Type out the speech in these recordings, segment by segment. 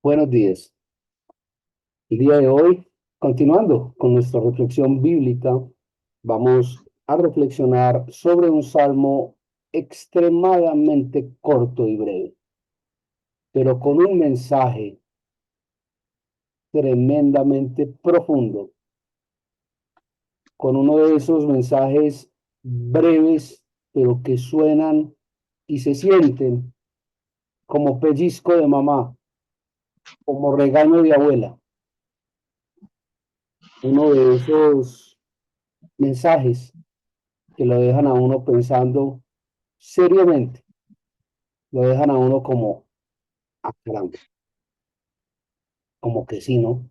Buenos días. El día de hoy, continuando con nuestra reflexión bíblica, vamos a reflexionar sobre un salmo extremadamente corto y breve, pero con un mensaje tremendamente profundo, con uno de esos mensajes breves, pero que suenan y se sienten como pellizco de mamá, como regaño de abuela, uno de esos mensajes que lo dejan a uno pensando seriamente, lo dejan a uno como, ah, caramba, como que sí, ¿no?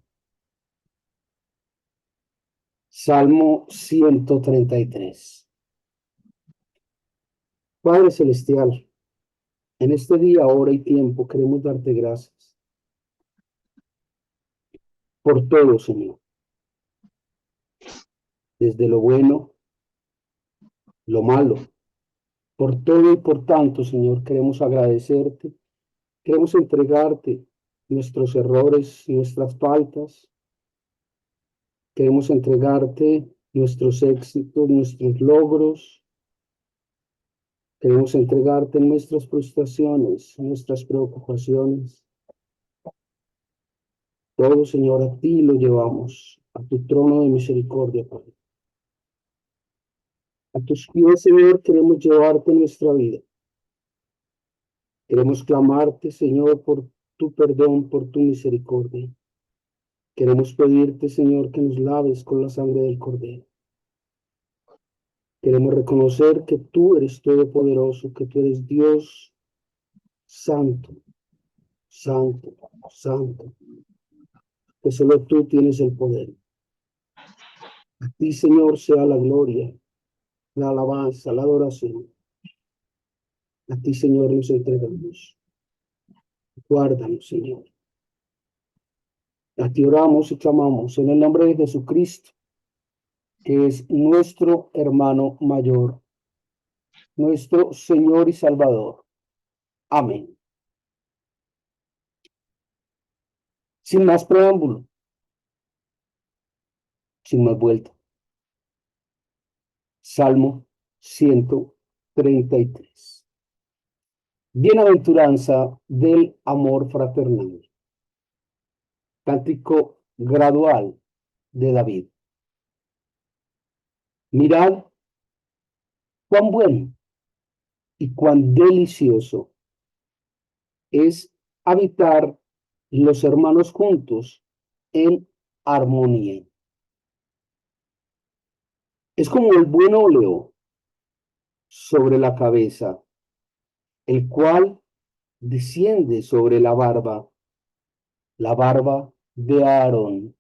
Salmo 133. Padre Celestial, en este día, hora y tiempo queremos darte gracias por todo, Señor, desde lo bueno, lo malo, por todo y por tanto, Señor, queremos agradecerte, queremos entregarte nuestros errores, nuestras faltas, queremos entregarte nuestros éxitos, nuestros logros. Queremos entregarte nuestras frustraciones, nuestras preocupaciones. Todo, Señor, a ti lo llevamos, a tu trono de misericordia, Padre. A tus pies, Señor, queremos llevarte nuestra vida. Queremos clamarte, Señor, por tu perdón, por tu misericordia. Queremos pedirte, Señor, que nos laves con la sangre del Cordero. Queremos reconocer que tú eres todopoderoso, que tú eres Dios santo, santo, santo, que solo tú tienes el poder. A ti, Señor, sea la gloria, la alabanza, la adoración. A ti, Señor, nos entregamos. Guárdanos, Señor. A ti oramos y clamamos en el nombre de Jesucristo, que es nuestro hermano mayor, nuestro Señor y Salvador. Amén. Sin más preámbulo, sin más vuelta. Salmo 133. Bienaventuranza del amor fraternal. Cántico gradual de David. Mirad cuán bueno y cuán delicioso es habitar los hermanos juntos en armonía. Es como el buen óleo sobre la cabeza, el cual desciende sobre la barba de Aarón,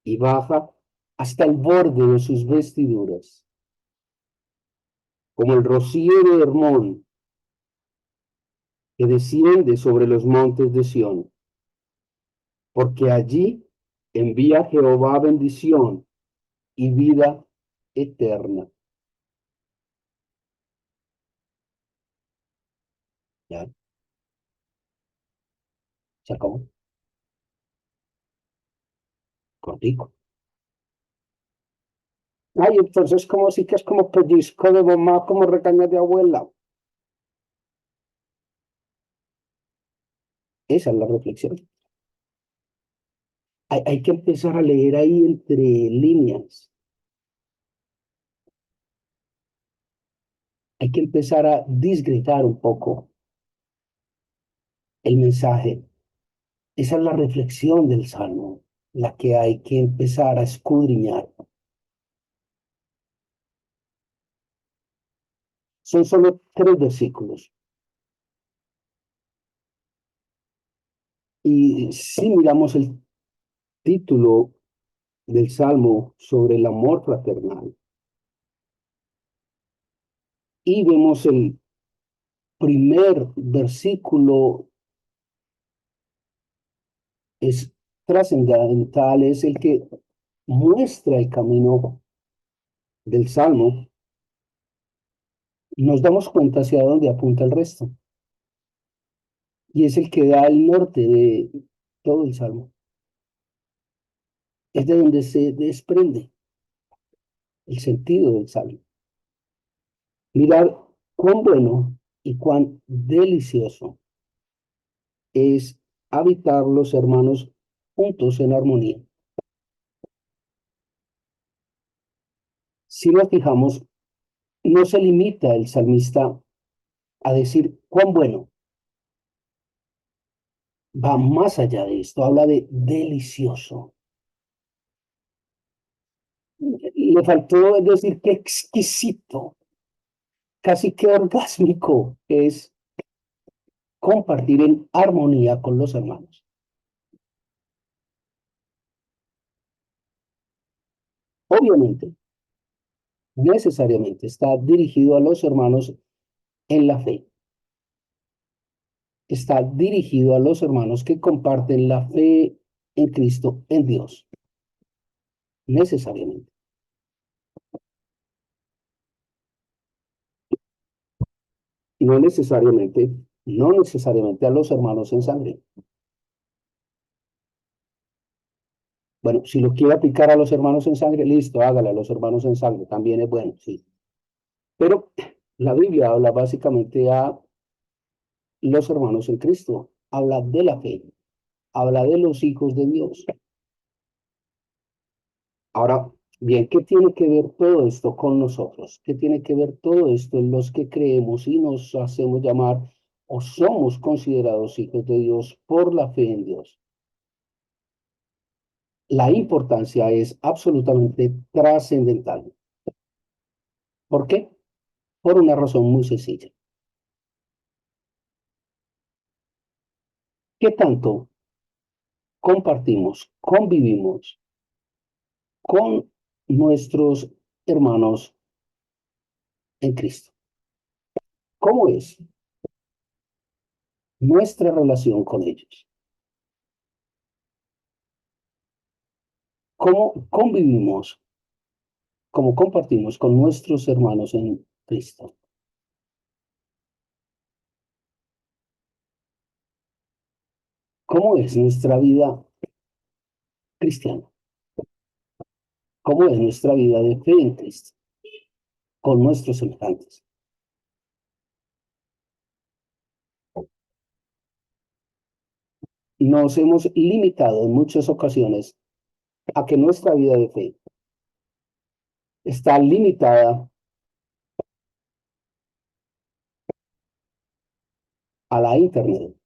y baja hasta el borde de sus vestiduras, como el rocío de Hermón que desciende sobre los montes de Sión, porque allí envía Jehová bendición y vida eterna. Ya, se acabó, cortico. Ay, entonces como sí que es como pellizco de mamá, como regaño de abuela. Esa es la reflexión. Hay que empezar a leer ahí entre líneas. Hay que empezar a disgregar un poco el mensaje. Esa es la reflexión del Salmo, la que hay que empezar a escudriñar. Son solo 3 versículos. Y si miramos el título del Salmo sobre el amor fraternal y vemos el primer versículo, es trascendental, es el que muestra el camino del Salmo, nos damos cuenta hacia dónde apunta el resto. y es el que da el norte de todo el salmo. Es de donde se desprende el sentido del salmo. Mirad cuán bueno y cuán delicioso es habitar los hermanos juntos en armonía. Si nos fijamos, no se limita el salmista a decir cuán bueno, va más allá de esto, habla de delicioso. Le faltó decir qué exquisito, casi que orgásmico es compartir en armonía con los hermanos. Obviamente, necesariamente está dirigido a los hermanos en la fe. Está dirigido a los hermanos que comparten la fe en Cristo, en Dios, necesariamente. No necesariamente, no necesariamente a los hermanos en sangre. Bueno, si lo quiere aplicar a los hermanos en sangre, listo, hágale a los hermanos en sangre, también es bueno, sí. Pero la Biblia habla básicamente a los hermanos en Cristo, habla de la fe, habla de los hijos de Dios. Ahora, bien, ¿qué tiene que ver todo esto con nosotros? ¿Qué tiene que ver todo esto en los que creemos y nos hacemos llamar o somos considerados hijos de Dios por la fe en Dios? La importancia es absolutamente trascendental. ¿Por qué? Por una razón muy sencilla. ¿Qué tanto compartimos, convivimos con nuestros hermanos en Cristo? ¿Cómo es nuestra relación con ellos? ¿Cómo convivimos, cómo compartimos con nuestros hermanos en Cristo? ¿Cómo es nuestra vida cristiana? ¿Cómo es nuestra vida de fe en Cristo con nuestros semejantes? Nos hemos limitado en muchas ocasiones a que nuestra vida de fe está limitada a la internet,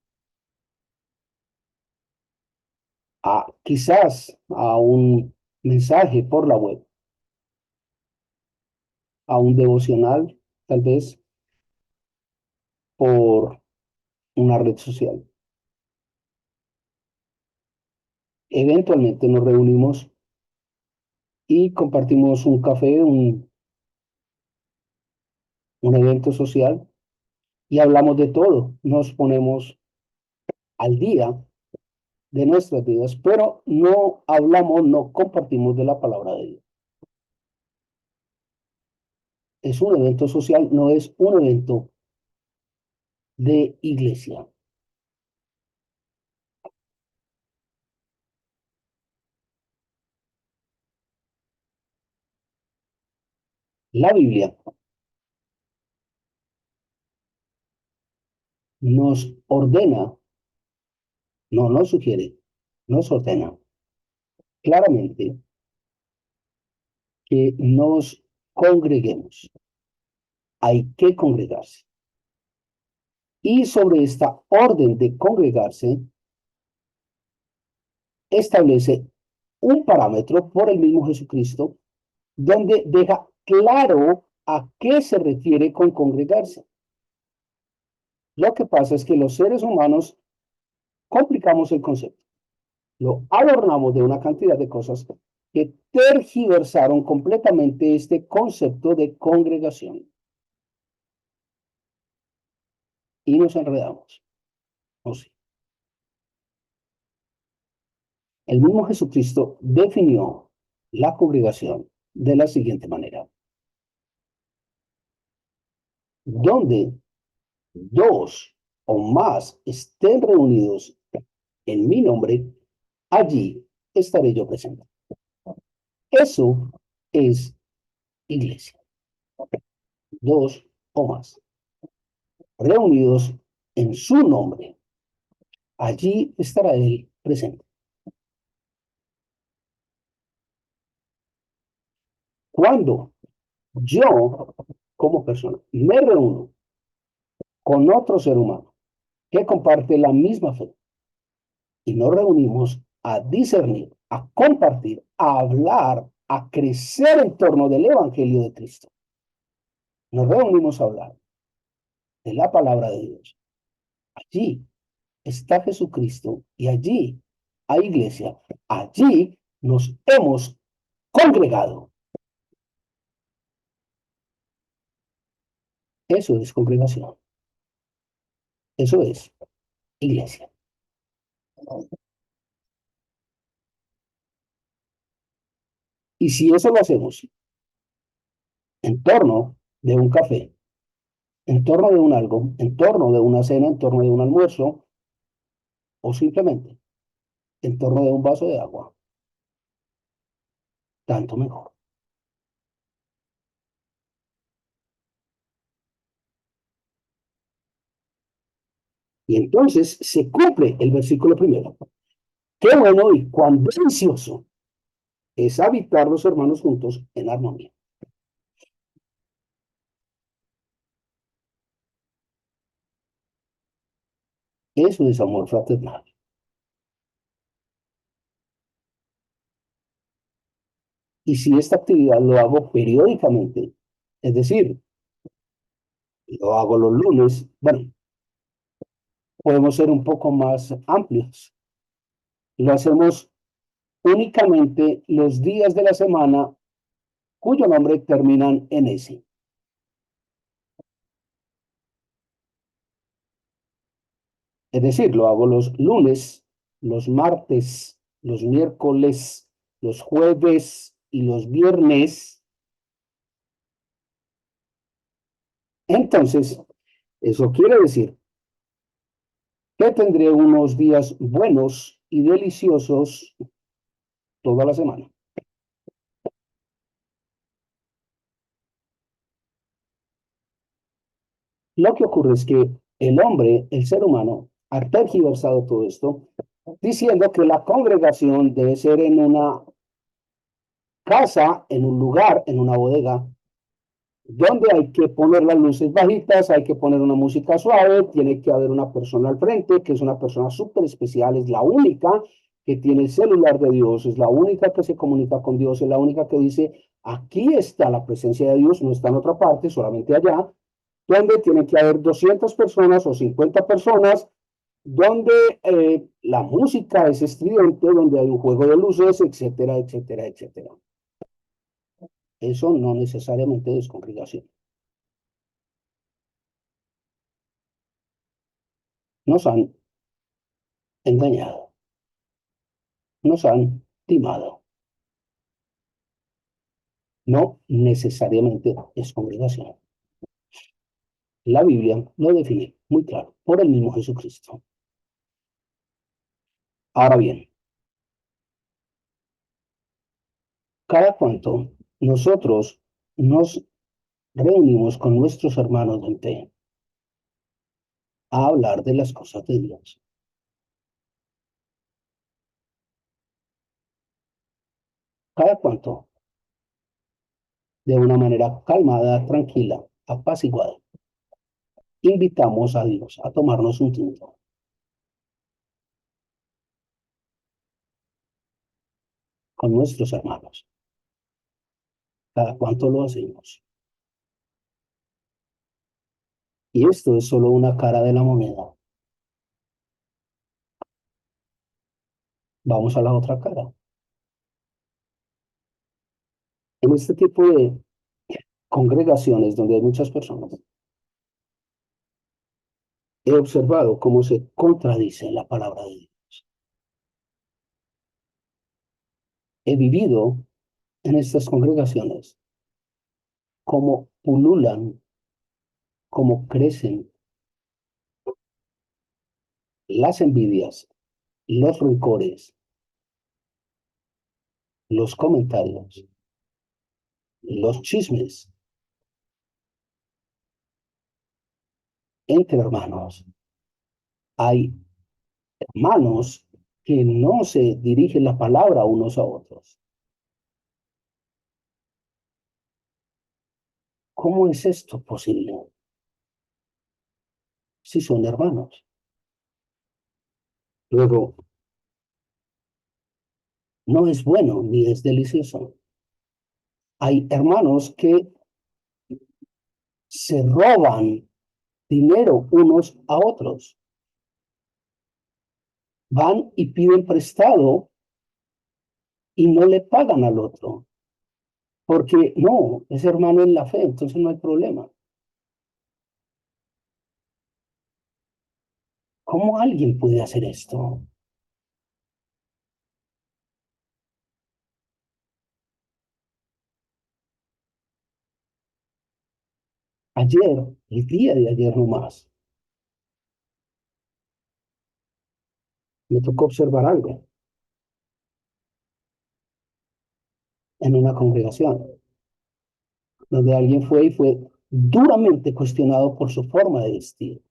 a quizás a un mensaje por la web, a un devocional, tal vez por una red social. Eventualmente nos reunimos y compartimos un café, un evento social y hablamos de todo. Nos ponemos al día de nuestras vidas, pero no hablamos, no compartimos de la palabra de Dios. Es un evento social, no es un evento de iglesia. La Biblia nos ordena, no nos sugiere, nos ordena claramente que nos congreguemos. Hay que congregarse. Y sobre esta orden de congregarse, establece un parámetro por el mismo Jesucristo, donde deja claro a qué se refiere con congregarse. Lo que pasa es que los seres humanos complicamos el concepto, lo adornamos de una cantidad de cosas que tergiversaron completamente este concepto de congregación y nos enredamos. ¿O sí? El mismo Jesucristo definió la congregación de la siguiente manera: donde dos o más estén reunidos en mi nombre, allí estaré yo presente. Eso es iglesia. Dos o más reunidos en su nombre, allí estará él presente. Cuando yo, como persona, me reúno con otro ser humano que comparte la misma fe y nos reunimos a discernir, a compartir, a hablar, a crecer en torno del Evangelio de Cristo. Nos reunimos a hablar de la palabra de Dios. Allí está Jesucristo y allí hay iglesia. Allí nos hemos congregado. Eso es congregación. Eso es iglesia. Y si eso lo hacemos en torno de un café, en torno de un algo, en torno de una cena, en torno de un almuerzo, o simplemente en torno de un vaso de agua, tanto mejor. Y entonces se cumple el versículo primero. Qué bueno y cuán delicioso es habitar los hermanos juntos en armonía. Eso es amor fraternal. Y si esta actividad lo hago periódicamente, es decir, lo hago los lunes, bueno, podemos ser un poco más amplios. Lo hacemos únicamente los días de la semana cuyo nombre terminan en S. Es decir, lo hago los lunes, los martes, los miércoles, los jueves y los viernes. Entonces, eso quiere decir que tendré unos días buenos y deliciosos toda la semana. Lo que ocurre es que el hombre, el ser humano, ha tergiversado todo esto, diciendo que la congregación debe ser en una casa, en un lugar, en una bodega, donde hay que poner las luces bajitas, hay que poner una música suave, tiene que haber una persona al frente, que es una persona súper especial, es la única que tiene el celular de Dios, es la única que se comunica con Dios, es la única que dice, aquí está la presencia de Dios, no está en otra parte, solamente allá, donde tiene que haber 200 personas o 50 personas, donde la música es estridente, donde hay un juego de luces, etcétera, etcétera, etcétera. Eso no necesariamente es congregación. Nos han engañado, nos han timado. No necesariamente es congregación. La Biblia lo define muy claro por el mismo Jesucristo. Ahora bien, cada cuanto nosotros nos reunimos con nuestros hermanos de fe a hablar de las cosas de Dios, cada cuanto de una manera calmada, tranquila, apaciguada, invitamos a Dios a tomarnos un tinto con nuestros hermanos. Cada cuanto lo hacemos. Y esto es solo una cara de la moneda. Vamos a la otra cara. En este tipo de congregaciones donde hay muchas personas, he observado cómo se contradice la palabra de Dios. He vivido en estas congregaciones, cómo pululan, cómo crecen, las envidias, los rencores, los comentarios, los chismes entre hermanos. Hay hermanos que no se dirigen la palabra unos a otros. ¿Cómo es esto posible? Si son hermanos. Luego, no es bueno ni es delicioso. Hay hermanos que se roban dinero unos a otros. Van y piden prestado y no le pagan al otro. Porque no, es hermano en la fe, entonces no hay problema. ¿Cómo alguien puede hacer esto? Ayer, el día de ayer nomás, me tocó observar algo en una congregación, donde alguien fue y fue duramente cuestionado por su forma de vestir.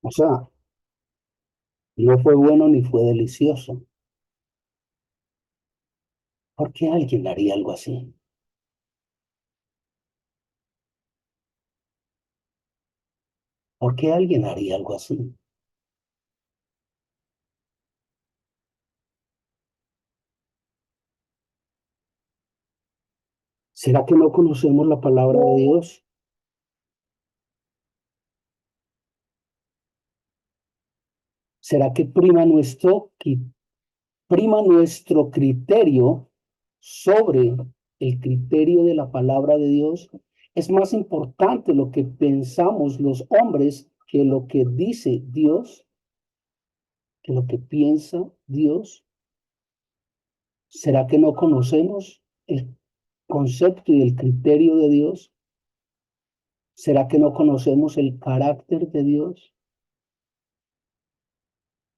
O sea, no fue bueno ni fue delicioso. ¿Por qué alguien haría algo así? ¿Por qué alguien haría algo así? ¿Será que no conocemos la palabra de Dios? ¿Será que prima nuestro criterio sobre el criterio de la palabra de Dios? Es más importante lo que pensamos los hombres que lo que dice Dios, que lo que piensa Dios. ¿Será que no conocemos el concepto y el criterio de Dios? ¿Será que no conocemos el carácter de Dios?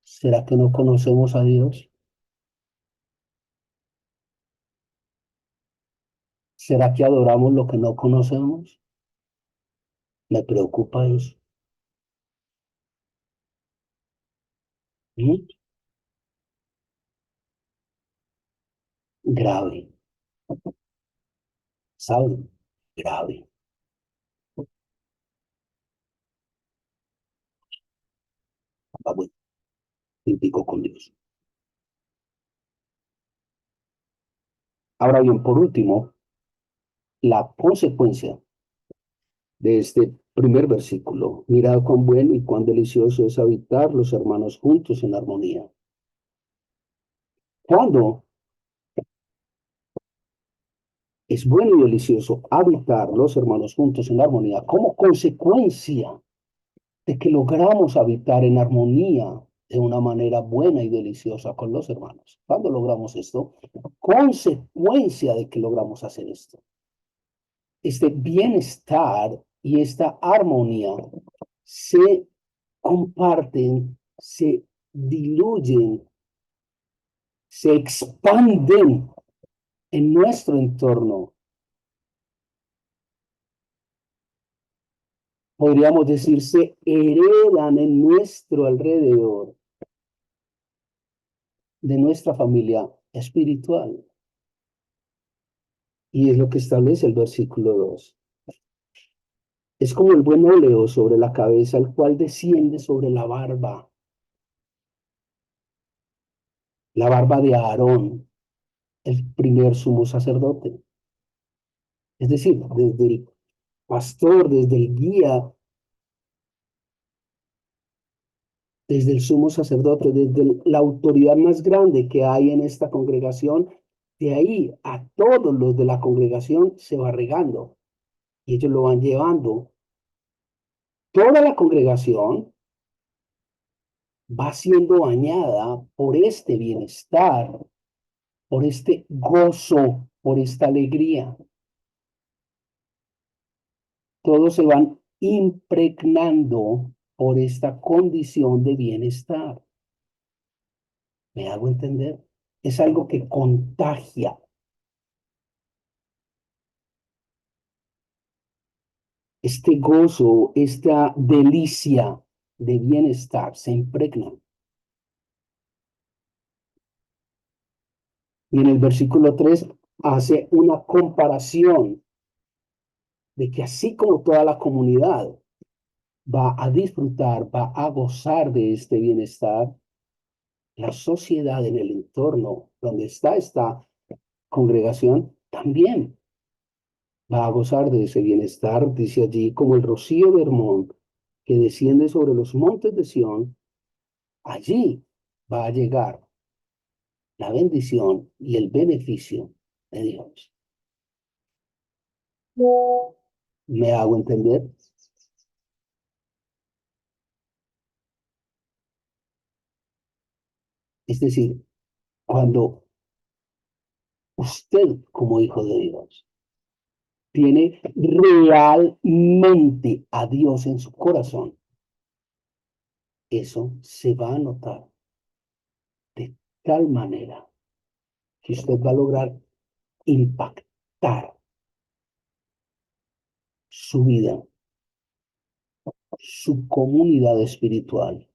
¿Será que no conocemos a Dios? ¿Será que adoramos lo que no conocemos? Me preocupa eso. ¿Mm? Grave, ¿saben? Grave. Vamos, crítico con Dios. Ahora bien, por último, la consecuencia de este primer versículo. Mirad cuán bueno y cuán delicioso es habitar los hermanos juntos en armonía. Cuando es bueno y delicioso habitar los hermanos juntos en armonía, como consecuencia de que logramos habitar en armonía de una manera buena y deliciosa con los hermanos. ¿Cuándo logramos esto? Consecuencia de que logramos hacer esto. Este bienestar y esta armonía se comparten, se diluyen, se expanden en nuestro entorno. Podríamos decir, se heredan en nuestro alrededor, de nuestra familia espiritual. Y es lo que establece el versículo 2. Es como el buen óleo sobre la cabeza, el cual desciende sobre la barba de Aarón, el primer sumo sacerdote. Es decir, desde el pastor, desde el guía, desde el sumo sacerdote, desde la autoridad más grande que hay en esta congregación, de ahí a todos los de la congregación se va regando y ellos lo van llevando. Toda la congregación va siendo bañada por este bienestar, por este gozo, por esta alegría. todos se van impregnando por esta condición de bienestar. ¿Me hago entender? Es algo que contagia. Este gozo, esta delicia de bienestar se impregna. Y en el versículo 3 hace una comparación de que así como toda la comunidad va a disfrutar, va a gozar de este bienestar, la sociedad en el entorno donde está esta congregación también va a gozar de ese bienestar, dice allí, como el rocío de Hermón que desciende sobre los montes de Sión, allí va a llegar la bendición y el beneficio de Dios. ¿Me hago entender? Es decir, cuando usted como hijo de Dios tiene realmente a Dios en su corazón, eso se va a notar de tal manera que usted va a lograr impactar su vida, su comunidad espiritual,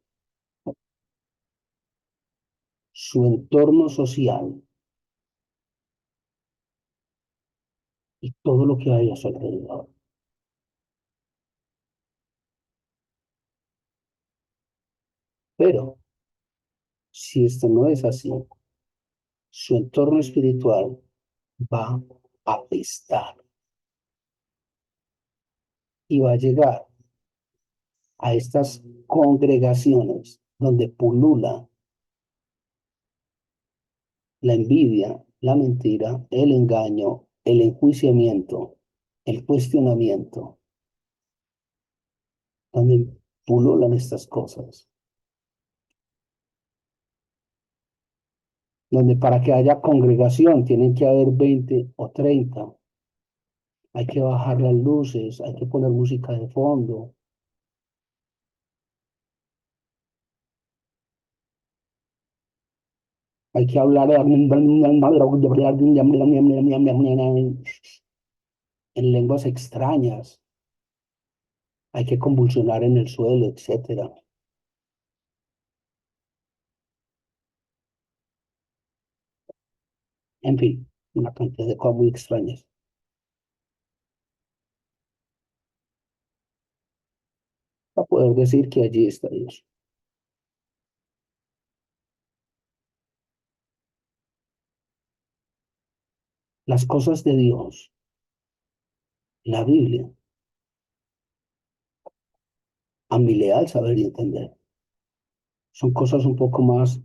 su entorno social y todo lo que hay a su alrededor. Pero si esto no es así, su entorno espiritual va a apestar y va a llegar a estas congregaciones donde pulula la envidia, la mentira, el engaño, el enjuiciamiento, el cuestionamiento, donde pululan estas cosas, donde para que haya congregación tienen que haber 20 o 30, hay que bajar las luces, hay que poner música de fondo, hay que hablar en lenguas extrañas, hay que convulsionar en el suelo, etcétera. En fin, una cantidad de cosas muy extrañas. Para poder decir que allí está Dios. Las cosas de Dios, la Biblia, a mi leal saber y entender, son cosas un poco más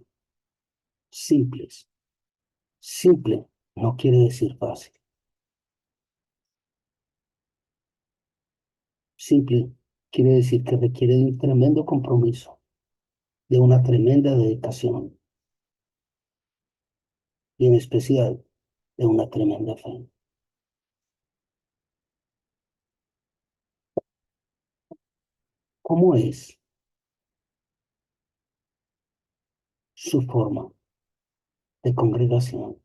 simples. Simple no quiere decir fácil. Simple quiere decir que requiere de un tremendo compromiso, de una tremenda dedicación y en especial de una tremenda fe. ¿Cómo es su forma de congregación?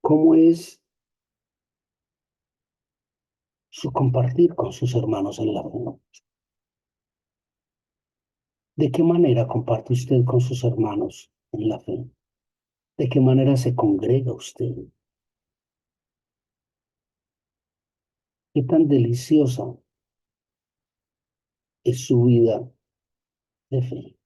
¿Cómo es su compartir con sus hermanos en la fe? ¿De qué manera comparte usted con sus hermanos en la fe? ¿De qué manera se congrega usted? ¿Qué tan deliciosa es su vida de fe?